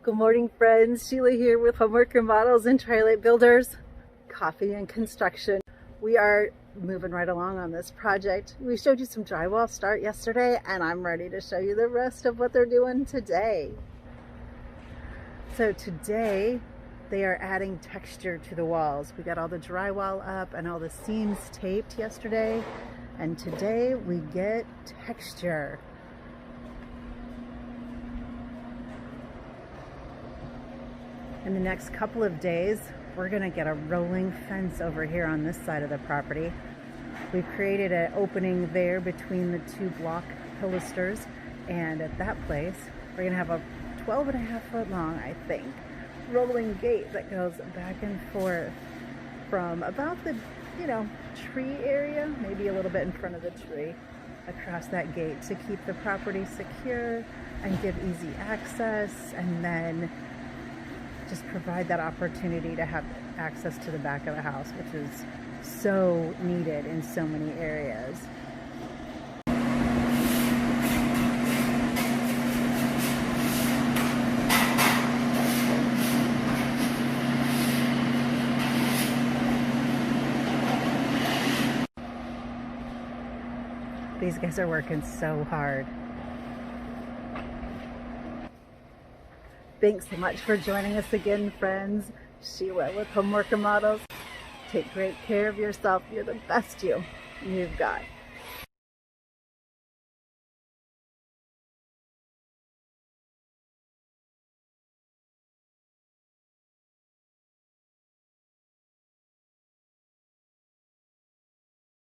Good morning, friends. Sheila here with Homework Models and Twilight Builders, Coffee and Construction. We are moving right along on this project. We showed you some drywall start yesterday, and I'm ready to show you the rest of what they're doing today. So today, they are adding texture to the walls. We got all the drywall up and all the seams taped yesterday, and today we get texture. In the next couple of days, we're gonna get a rolling fence over here on this side of the property. We've created an opening there between the two block pilasters, and at that place, we're gonna have a 12.5-foot long, I think, rolling gate that goes back and forth from about the, tree area, maybe a little bit in front of the tree, across that gate to keep the property secure and give easy access, and then just provide that opportunity to have access to the back of the house, which is so needed in so many areas. These guys are working so hard. Thanks so much for joining us again, friends. Sheila with Homework Models. Take great care of yourself. You're the best you've got.